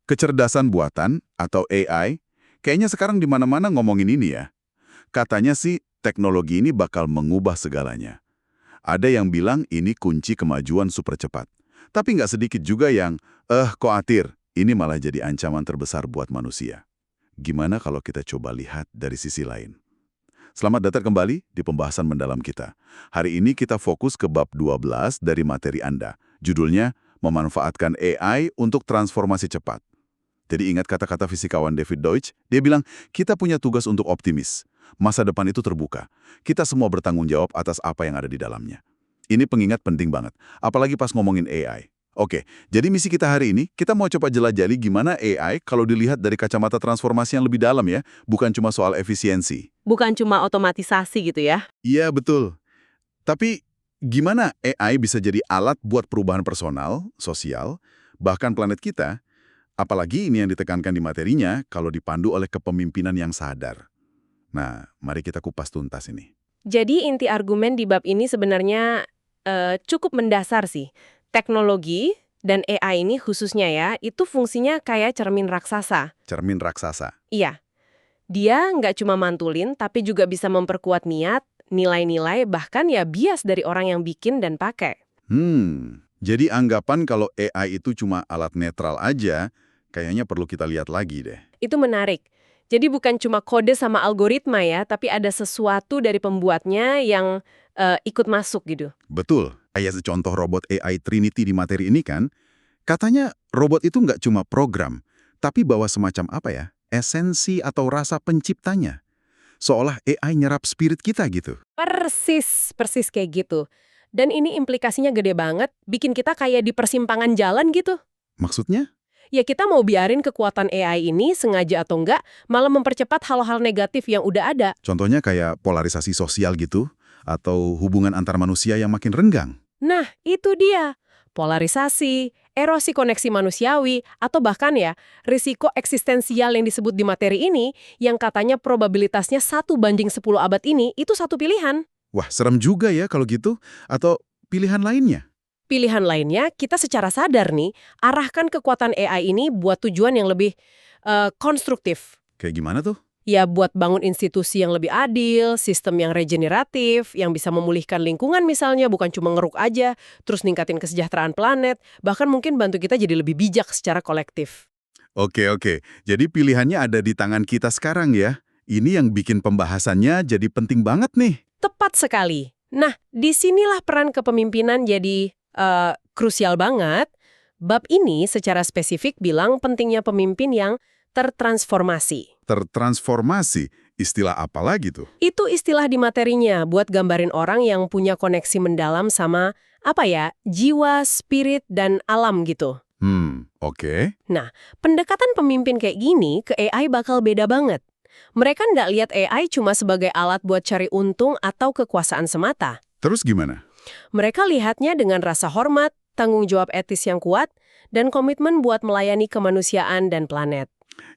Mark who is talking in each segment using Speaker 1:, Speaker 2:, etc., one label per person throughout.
Speaker 1: Kecerdasan buatan atau AI, kayaknya sekarang di mana-mana ngomongin ini ya. Katanya sih teknologi ini bakal mengubah segalanya. Ada yang bilang ini kunci kemajuan super cepat. Tapi nggak sedikit juga yang, khawatir, ini malah jadi ancaman terbesar buat manusia. Gimana kalau kita coba lihat dari sisi lain? Selamat datang kembali di pembahasan mendalam kita. Hari ini kita fokus ke bab 12 dari materi Anda. Judulnya, Memanfaatkan AI untuk Transformasi Cepat. Jadi ingat kata-kata fisikawan David Deutsch, dia bilang, kita punya tugas untuk optimis. Masa depan itu terbuka. Kita semua bertanggung jawab atas apa yang ada di dalamnya. Ini pengingat penting banget, apalagi pas ngomongin AI. Oke, jadi misi kita hari ini, kita mau coba jelajahi gimana AI kalau dilihat dari kacamata transformasi yang lebih dalam ya, bukan cuma soal efisiensi.
Speaker 2: Bukan cuma otomatisasi gitu ya.
Speaker 1: Iya, betul. Tapi gimana AI bisa jadi alat buat perubahan personal, sosial, bahkan planet kita. Apalagi ini yang ditekankan di materinya kalau dipandu oleh kepemimpinan yang sadar. Nah, mari kita kupas tuntas ini.
Speaker 2: Jadi inti argumen di bab ini sebenarnya cukup mendasar sih. Teknologi dan AI ini khususnya ya, itu fungsinya kayak cermin raksasa.
Speaker 1: Cermin raksasa.
Speaker 2: Iya, dia nggak cuma mantulin, tapi juga bisa memperkuat niat, nilai-nilai, bahkan ya bias dari orang yang bikin dan pakai.
Speaker 1: Jadi anggapan kalau AI itu cuma alat netral aja, kayaknya perlu kita lihat lagi deh.
Speaker 2: Itu menarik. Jadi bukan cuma kode sama algoritma ya, tapi ada sesuatu dari pembuatnya yang ikut masuk gitu.
Speaker 1: Betul. Kayak contoh robot AI Trinity di materi ini kan, katanya robot itu nggak cuma program, tapi bawa semacam apa ya, esensi atau rasa penciptanya. Seolah AI nyerap spirit kita gitu.
Speaker 2: Persis kayak gitu. Dan ini implikasinya gede banget, bikin kita kayak di persimpangan jalan gitu.
Speaker 1: Maksudnya?
Speaker 2: Ya kita mau biarin kekuatan AI ini, sengaja atau enggak, malah mempercepat hal-hal negatif yang udah ada.
Speaker 1: Contohnya kayak polarisasi sosial gitu, atau hubungan antar manusia yang makin renggang.
Speaker 2: Nah, itu dia. Polarisasi, erosi koneksi manusiawi, atau bahkan ya, risiko eksistensial yang disebut di materi ini, yang katanya probabilitasnya 1/10 abad ini, itu satu pilihan.
Speaker 1: Wah, serem juga ya kalau gitu. Atau pilihan lainnya?
Speaker 2: Pilihan lainnya, kita secara sadar nih, arahkan kekuatan AI ini buat tujuan yang lebih konstruktif.
Speaker 1: Kayak gimana tuh?
Speaker 2: Ya buat bangun institusi yang lebih adil, sistem yang regeneratif, yang bisa memulihkan lingkungan misalnya, bukan cuma ngeruk aja, terus ningkatin kesejahteraan planet, bahkan mungkin bantu kita jadi lebih bijak secara kolektif.
Speaker 1: Oke. Jadi pilihannya ada di tangan kita sekarang ya. Ini yang bikin pembahasannya jadi penting banget nih.
Speaker 2: Tepat sekali. Nah, disinilah peran kepemimpinan jadi krusial banget. Bab ini secara spesifik bilang pentingnya pemimpin yang tertransformasi.
Speaker 1: Tertransformasi, istilah apa lagi tuh?
Speaker 2: Itu istilah di materinya buat gambarin orang yang punya koneksi mendalam sama, jiwa, spirit, dan alam gitu.
Speaker 1: Oke.
Speaker 2: Nah, pendekatan pemimpin kayak gini ke AI bakal beda banget. Mereka nggak lihat AI cuma sebagai alat buat cari untung atau kekuasaan semata.
Speaker 1: Terus gimana?
Speaker 2: Mereka lihatnya dengan rasa hormat, tanggung jawab etis yang kuat, dan komitmen buat melayani kemanusiaan dan planet.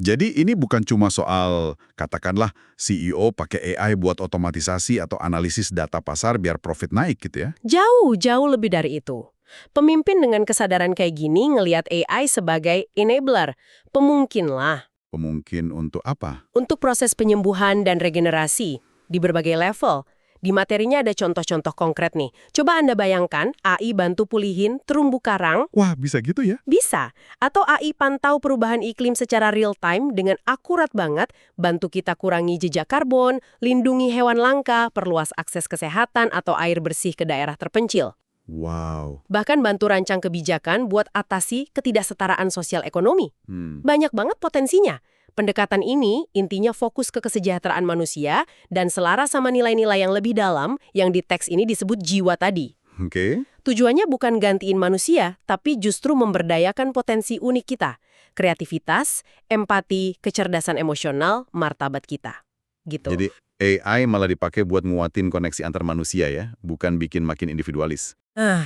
Speaker 1: Jadi ini bukan cuma soal, katakanlah, CEO pakai AI buat otomatisasi atau analisis data pasar biar profit naik gitu ya?
Speaker 2: Jauh lebih dari itu. Pemimpin dengan kesadaran kayak gini ngelihat AI sebagai enabler, pemungkin lah.
Speaker 1: Pemungkin untuk apa?
Speaker 2: Untuk proses penyembuhan dan regenerasi di berbagai level. Di materinya ada contoh-contoh konkret nih. Coba Anda bayangkan AI bantu pulihin terumbu karang.
Speaker 1: Wah, bisa gitu ya?
Speaker 2: Bisa. Atau AI pantau perubahan iklim secara real time dengan akurat banget, bantu kita kurangi jejak karbon, lindungi hewan langka, perluas akses kesehatan atau air bersih ke daerah terpencil.
Speaker 1: Wow.
Speaker 2: Bahkan bantu rancang kebijakan buat atasi ketidaksetaraan sosial ekonomi. Banyak banget potensinya. Pendekatan ini intinya fokus ke kesejahteraan manusia dan selaras sama nilai-nilai yang lebih dalam yang di teks ini disebut jiwa tadi.
Speaker 1: Oke.
Speaker 2: Tujuannya bukan gantiin manusia, tapi justru memberdayakan potensi unik kita. Kreativitas, empati, kecerdasan emosional, martabat kita. Gitu.
Speaker 1: Jadi AI malah dipakai buat nguatin koneksi antar manusia ya, bukan bikin makin individualis.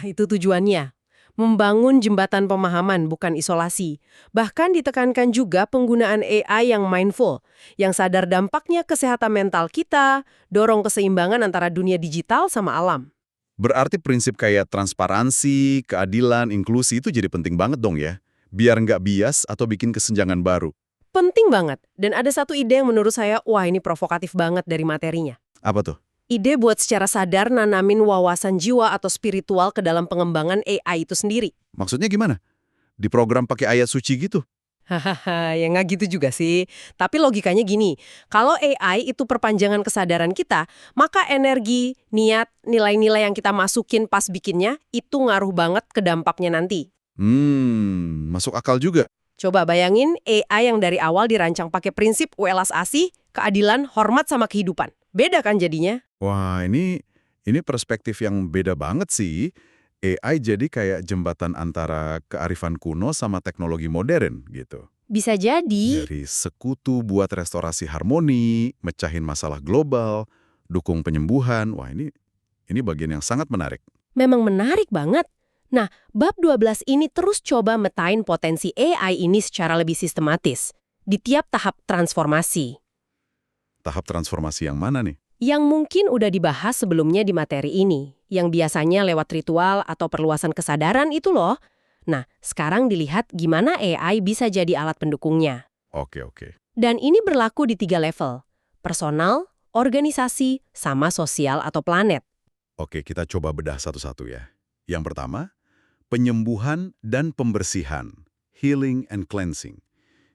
Speaker 2: Itu tujuannya. Membangun jembatan pemahaman, bukan isolasi. Bahkan ditekankan juga penggunaan AI yang mindful, yang sadar dampaknya kesehatan mental kita, dorong keseimbangan antara dunia digital sama alam.
Speaker 1: Berarti prinsip kayak transparansi, keadilan, inklusi itu jadi penting banget dong ya. biar nggak bias atau bikin kesenjangan baru.
Speaker 2: Penting banget. Dan ada satu ide yang menurut saya, wah ini provokatif banget dari materinya.
Speaker 1: Apa tuh?
Speaker 2: Ide buat secara sadar nanamin wawasan jiwa atau spiritual ke dalam pengembangan AI itu sendiri.
Speaker 1: Maksudnya gimana? Diprogram pakai ayat suci gitu?
Speaker 2: Hahaha, ya nggak gitu juga sih. Tapi logikanya gini, kalau AI itu perpanjangan kesadaran kita, maka energi, niat, nilai-nilai yang kita masukin pas bikinnya, itu ngaruh banget ke dampaknya nanti.
Speaker 1: Masuk akal juga.
Speaker 2: Coba bayangin AI yang dari awal dirancang pakai prinsip welas asih, keadilan, hormat sama kehidupan. Beda kan jadinya?
Speaker 1: Wah, ini perspektif yang beda banget sih. AI jadi kayak jembatan antara kearifan kuno sama teknologi modern gitu.
Speaker 2: Bisa jadi.
Speaker 1: Dari sekutu buat restorasi harmoni, mecahin masalah global, dukung penyembuhan. Wah, ini bagian yang sangat menarik.
Speaker 2: Memang menarik banget. Nah, bab 12 ini terus coba metain potensi AI ini secara lebih sistematis di tiap tahap transformasi.
Speaker 1: Tahap transformasi yang mana nih?
Speaker 2: Yang mungkin udah dibahas sebelumnya di materi ini, yang biasanya lewat ritual atau perluasan kesadaran itu loh. Nah, sekarang dilihat gimana AI bisa jadi alat pendukungnya.
Speaker 1: Oke.
Speaker 2: Dan ini berlaku di 3 level, personal, organisasi, sama sosial atau planet.
Speaker 1: Oke, kita coba bedah satu-satu ya. Yang pertama, penyembuhan dan pembersihan, healing and cleansing.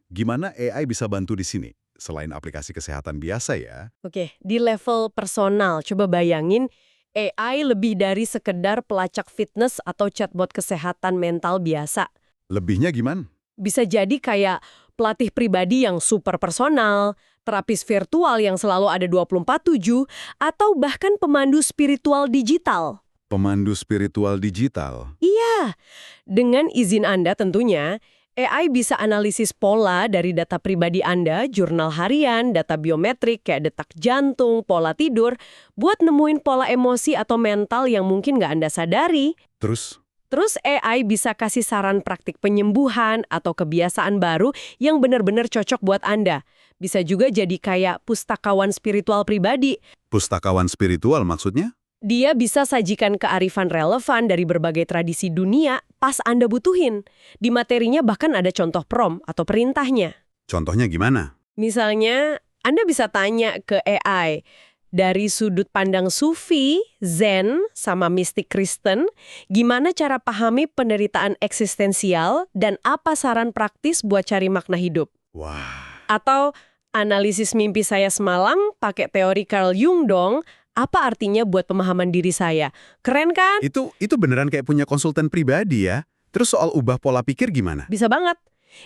Speaker 1: Gimana AI bisa bantu di sini? Selain aplikasi kesehatan biasa ya.
Speaker 2: Oke, di level personal, coba bayangin AI lebih dari sekedar pelacak fitness atau chatbot kesehatan mental biasa.
Speaker 1: Lebihnya gimana?
Speaker 2: Bisa jadi kayak pelatih pribadi yang super personal, terapis virtual yang selalu ada 24/7, atau bahkan pemandu spiritual digital.
Speaker 1: Pemandu spiritual digital.
Speaker 2: Iya, dengan izin Anda tentunya, AI bisa analisis pola dari data pribadi Anda, jurnal harian, data biometrik kayak detak jantung, pola tidur, buat nemuin pola emosi atau mental yang mungkin nggak Anda sadari. Terus AI bisa kasih saran praktik penyembuhan atau kebiasaan baru yang benar-benar cocok buat Anda. Bisa juga jadi kayak pustakawan spiritual pribadi.
Speaker 1: Pustakawan spiritual maksudnya?
Speaker 2: Dia bisa sajikan kearifan relevan dari berbagai tradisi dunia pas Anda butuhin. Di materinya bahkan ada contoh prompt atau perintahnya.
Speaker 1: Contohnya gimana?
Speaker 2: Misalnya, Anda bisa tanya ke AI, dari sudut pandang Sufi, Zen, sama mistik Kristen, gimana cara pahami penderitaan eksistensial dan apa saran praktis buat cari makna hidup?
Speaker 1: Wah.
Speaker 2: Atau analisis mimpi saya semalam pakai teori Carl Jung dong. Apa artinya buat pemahaman diri saya? Keren kan?
Speaker 1: Itu beneran kayak punya konsultan pribadi ya? Terus soal ubah pola pikir gimana?
Speaker 2: Bisa banget.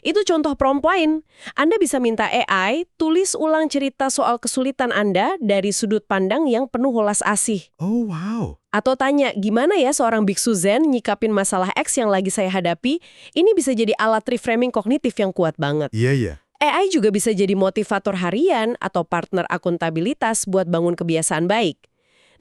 Speaker 2: Itu contoh prompt lain. Anda bisa minta AI tulis ulang cerita soal kesulitan Anda dari sudut pandang yang penuh welas asih.
Speaker 1: Oh, wow.
Speaker 2: Atau tanya, gimana ya seorang biksu Zen nyikapin masalah X yang lagi saya hadapi? Ini bisa jadi alat reframing kognitif yang kuat banget.
Speaker 1: Iya.
Speaker 2: AI juga bisa jadi motivator harian atau partner akuntabilitas buat bangun kebiasaan baik.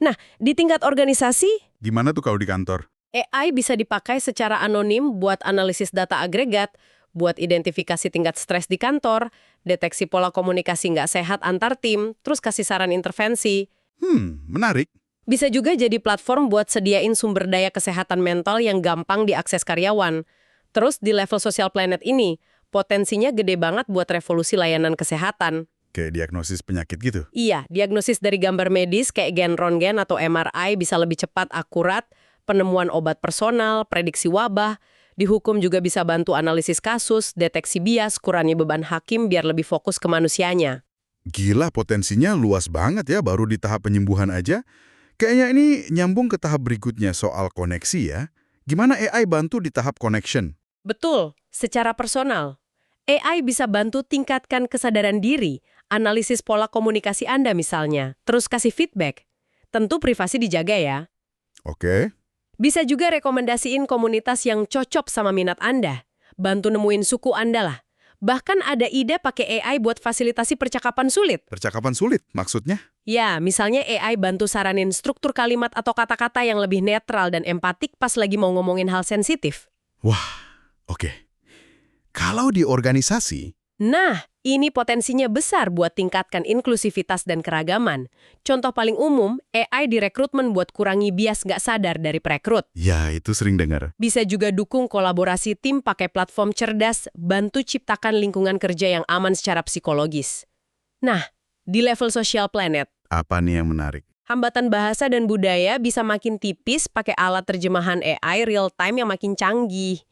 Speaker 2: Nah, di tingkat organisasi,
Speaker 1: Gimana tuh kalau di kantor?
Speaker 2: AI bisa dipakai secara anonim buat analisis data agregat, buat identifikasi tingkat stres di kantor, deteksi pola komunikasi nggak sehat antar tim, terus kasih saran intervensi.
Speaker 1: Menarik.
Speaker 2: Bisa juga jadi platform buat sediain sumber daya kesehatan mental yang gampang diakses karyawan. Terus di level sosial planet ini, potensinya gede banget buat revolusi layanan kesehatan.
Speaker 1: Kayak diagnosis penyakit gitu?
Speaker 2: Iya, diagnosis dari gambar medis kayak gen röntgen atau MRI bisa lebih cepat, akurat, penemuan obat personal, prediksi wabah. Di hukum juga bisa bantu analisis kasus, deteksi bias, kurangi beban hakim biar lebih fokus ke manusianya.
Speaker 1: Gila, potensinya luas banget ya baru di tahap penyembuhan aja. Kayaknya ini nyambung ke tahap berikutnya soal koneksi ya. Gimana AI bantu di tahap connection?
Speaker 2: Betul, secara personal. AI bisa bantu tingkatkan kesadaran diri, analisis pola komunikasi Anda misalnya, terus kasih feedback. Tentu privasi dijaga ya.
Speaker 1: Oke.
Speaker 2: Bisa juga rekomendasiin komunitas yang cocok sama minat Anda. Bantu nemuin suku Anda lah. Bahkan ada ide pakai AI buat fasilitasi percakapan sulit.
Speaker 1: Percakapan sulit maksudnya?
Speaker 2: Ya, misalnya AI bantu saranin struktur kalimat atau kata-kata yang lebih netral dan empatik pas lagi mau ngomongin hal sensitif.
Speaker 1: Wah, oke. Kalau di organisasi?
Speaker 2: Nah, Ini potensinya besar buat tingkatkan inklusivitas dan keragaman. Contoh paling umum, AI di rekrutmen buat kurangi bias nggak sadar dari perekrut.
Speaker 1: Ya, itu sering dengar.
Speaker 2: Bisa juga dukung kolaborasi tim pakai platform cerdas, bantu ciptakan lingkungan kerja yang aman secara psikologis. Nah, di level social planet,
Speaker 1: Apa nih yang menarik?
Speaker 2: hambatan bahasa dan budaya bisa makin tipis pakai alat terjemahan AI real time yang makin canggih.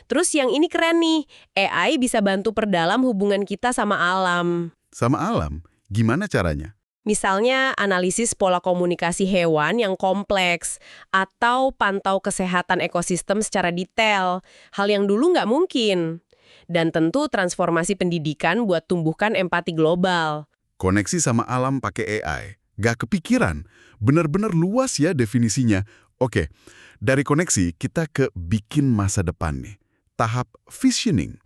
Speaker 2: Terus yang ini keren nih, AI bisa bantu perdalam hubungan kita sama alam.
Speaker 1: Sama alam, gimana caranya?
Speaker 2: Misalnya analisis pola komunikasi hewan yang kompleks, atau pantau kesehatan ekosistem secara detail, hal yang dulu nggak mungkin. Dan tentu transformasi pendidikan buat tumbuhkan empati global.
Speaker 1: Koneksi sama alam pakai AI. Gak kepikiran. Benar-benar luas ya definisinya. Oke, dari koneksi kita ke bikin masa depan nih. Tahap visioning.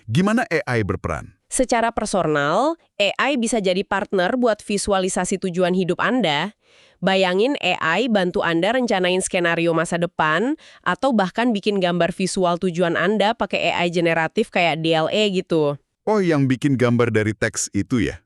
Speaker 1: Gimana AI berperan?
Speaker 2: Secara personal, AI bisa jadi partner buat visualisasi tujuan hidup Anda. Bayangin AI bantu Anda rencanain skenario masa depan, atau bahkan bikin gambar visual tujuan Anda pakai AI generatif kayak DALL-E gitu.
Speaker 1: Oh, yang bikin gambar dari teks itu ya?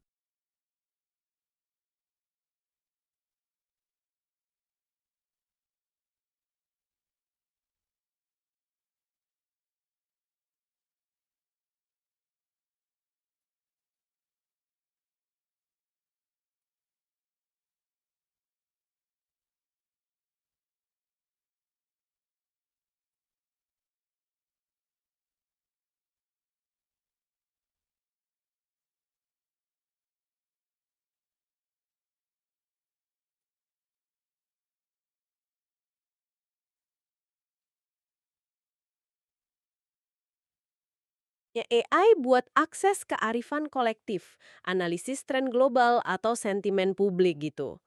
Speaker 2: Ya, AI buat akses kearifan kolektif, analisis tren global atau sentimen publik gitu.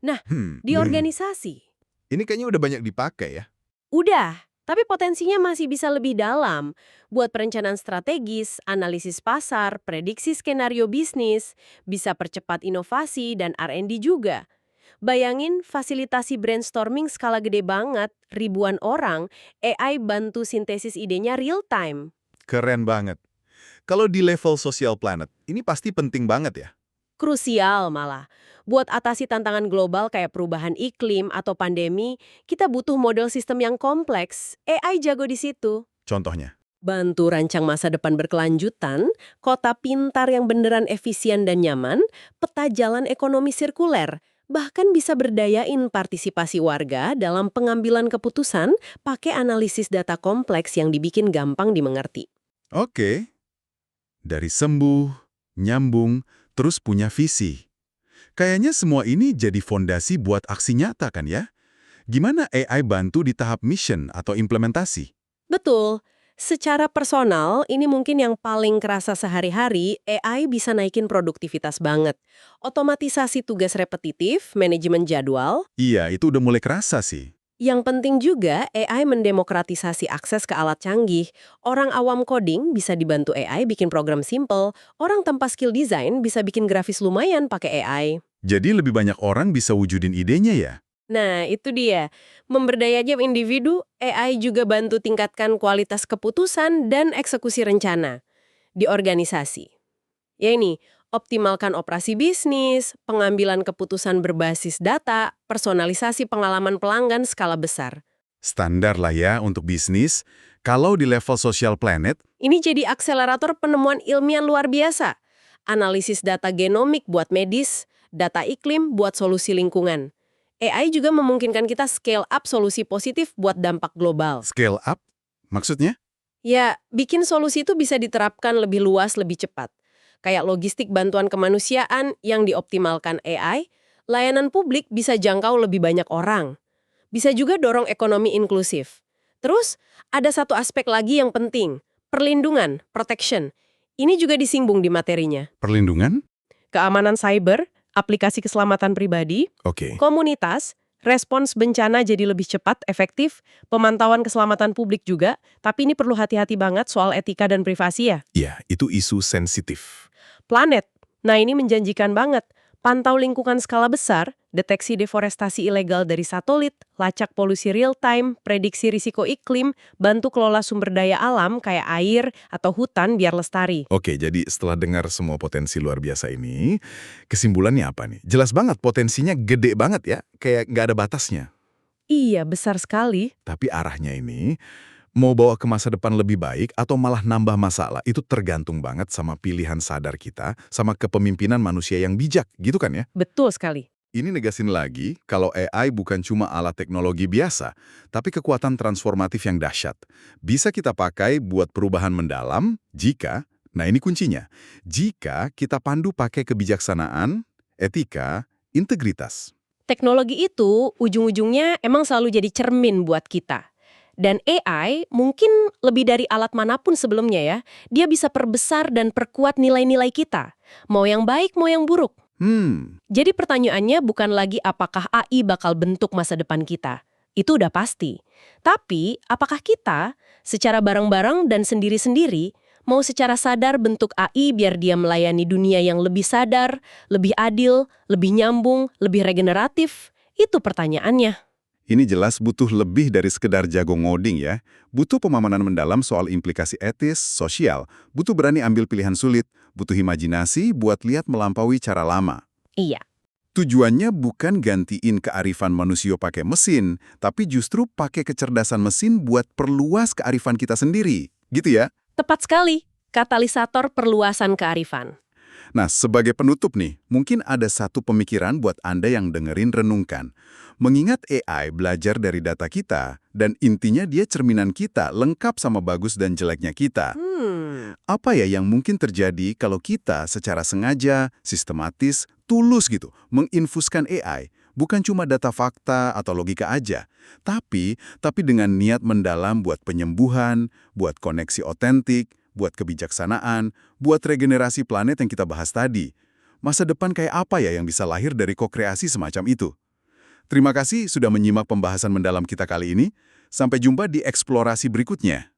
Speaker 2: Nah, di organisasi,
Speaker 1: Ini kayaknya udah banyak dipakai ya.
Speaker 2: udah, tapi potensinya masih bisa lebih dalam. Buat perencanaan strategis, analisis pasar, prediksi skenario bisnis, bisa percepat inovasi dan R&D juga. Bayangin fasilitasi brainstorming skala gede banget, ribuan orang, AI bantu sintesis idenya real time.
Speaker 3: Keren banget. Kalau di level social planet, ini pasti penting banget ya.
Speaker 2: Krusial malah. Buat atasi tantangan global kayak perubahan iklim atau pandemi, kita butuh model sistem yang kompleks. AI jago di situ.
Speaker 3: Contohnya.
Speaker 2: Bantu rancang masa depan berkelanjutan, kota pintar yang beneran efisien dan nyaman, peta jalan ekonomi sirkuler, bahkan bisa berdayain partisipasi warga dalam pengambilan keputusan pakai analisis data kompleks yang dibikin gampang dimengerti.
Speaker 1: Oke. Dari sembuh, nyambung, terus punya visi. Kayaknya semua ini jadi fondasi buat aksi nyata kan ya? Gimana AI bantu di tahap mission atau implementasi?
Speaker 2: Betul. Secara personal, ini mungkin yang paling kerasa sehari-hari, AI bisa naikin produktivitas banget. Otomatisasi tugas repetitif, manajemen jadwal.
Speaker 1: Iya, itu udah mulai kerasa sih.
Speaker 2: Yang penting juga, AI mendemokratisasi akses ke alat canggih. Orang awam coding bisa dibantu AI bikin program simple. Orang tanpa skill design bisa bikin grafis lumayan pakai AI.
Speaker 1: Jadi lebih banyak orang bisa wujudin idenya ya?
Speaker 2: Nah, itu dia. Memberdayanya individu, AI juga bantu tingkatkan kualitas keputusan dan eksekusi rencana di organisasi. Ya ini, optimalkan operasi bisnis, pengambilan keputusan berbasis data, personalisasi pengalaman pelanggan skala besar.
Speaker 1: Standar lah ya untuk bisnis. Kalau di level social planet,
Speaker 2: Ini jadi akselerator penemuan ilmiah luar biasa. Analisis data genomik buat medis, data iklim buat solusi lingkungan. AI juga memungkinkan kita scale up solusi positif buat dampak global.
Speaker 1: scale up, maksudnya?
Speaker 2: Ya, bikin solusi itu bisa diterapkan lebih luas, lebih cepat. Kayak logistik bantuan kemanusiaan yang dioptimalkan AI, layanan publik bisa jangkau lebih banyak orang. Bisa juga dorong ekonomi inklusif. Terus, ada satu aspek lagi yang penting, perlindungan, protection. Ini juga disinggung di materinya.
Speaker 1: Perlindungan?
Speaker 2: Keamanan cyber, aplikasi keselamatan pribadi,
Speaker 1: Oke.
Speaker 2: komunitas, respons bencana jadi lebih cepat, efektif, pemantauan keselamatan publik juga, tapi ini perlu hati-hati banget soal etika dan privasi ya.
Speaker 3: Iya, itu isu sensitif.
Speaker 2: Planet, nah ini menjanjikan banget. Pantau lingkungan skala besar, deteksi deforestasi ilegal dari satelit, lacak polusi real-time, prediksi risiko iklim, bantu kelola sumber daya alam kayak air atau hutan biar lestari.
Speaker 3: Oke, jadi setelah dengar semua potensi luar biasa ini, kesimpulannya apa nih? Jelas banget potensinya gede banget ya, kayak nggak ada batasnya.
Speaker 2: Iya, besar sekali.
Speaker 3: Tapi arahnya ini, mau bawa ke masa depan lebih baik atau malah nambah masalah, itu tergantung banget sama pilihan sadar kita, sama kepemimpinan manusia yang bijak, gitu kan ya?
Speaker 2: Betul sekali.
Speaker 3: Ini negasin lagi kalau AI bukan cuma alat teknologi biasa, tapi kekuatan transformatif yang dahsyat. Bisa kita pakai buat perubahan mendalam jika, nah ini kuncinya, jika kita pandu pakai kebijaksanaan, etika, integritas.
Speaker 2: Teknologi itu ujung-ujungnya emang selalu jadi cermin buat kita. Dan AI mungkin lebih dari alat manapun sebelumnya ya, dia bisa perbesar dan perkuat nilai-nilai kita. Mau yang baik, mau yang buruk. Jadi pertanyaannya bukan lagi apakah AI bakal bentuk masa depan kita. Itu udah pasti. Tapi apakah kita secara bareng-bareng dan sendiri-sendiri mau secara sadar bentuk AI biar dia melayani dunia yang lebih sadar, lebih adil, lebih nyambung, lebih regeneratif? Itu pertanyaannya.
Speaker 1: Ini jelas butuh lebih dari sekedar jago ngoding ya. Butuh pemahaman mendalam soal implikasi etis, sosial, butuh berani ambil pilihan sulit, butuh imajinasi buat lihat melampaui cara lama.
Speaker 2: Iya.
Speaker 1: Tujuannya bukan gantiin kearifan manusia pakai mesin, tapi justru pakai kecerdasan mesin buat perluas kearifan kita sendiri. Gitu ya?
Speaker 2: Tepat sekali. Katalisator perluasan kearifan.
Speaker 1: Nah, sebagai penutup nih, mungkin ada satu pemikiran buat Anda yang dengerin renungkan. Mengingat AI belajar dari data kita, dan intinya dia cerminan kita, lengkap sama bagus dan jeleknya kita. Apa ya yang mungkin terjadi kalau kita secara sengaja, sistematis, tulus gitu, menginfuskan AI? Bukan cuma data fakta atau logika aja, tapi dengan niat mendalam buat penyembuhan, buat koneksi otentik, buat kebijaksanaan, buat regenerasi planet yang kita bahas tadi. Masa depan kayak apa ya yang bisa lahir dari kokreasi semacam itu? Terima kasih sudah menyimak pembahasan mendalam kita kali ini. Sampai jumpa di eksplorasi berikutnya.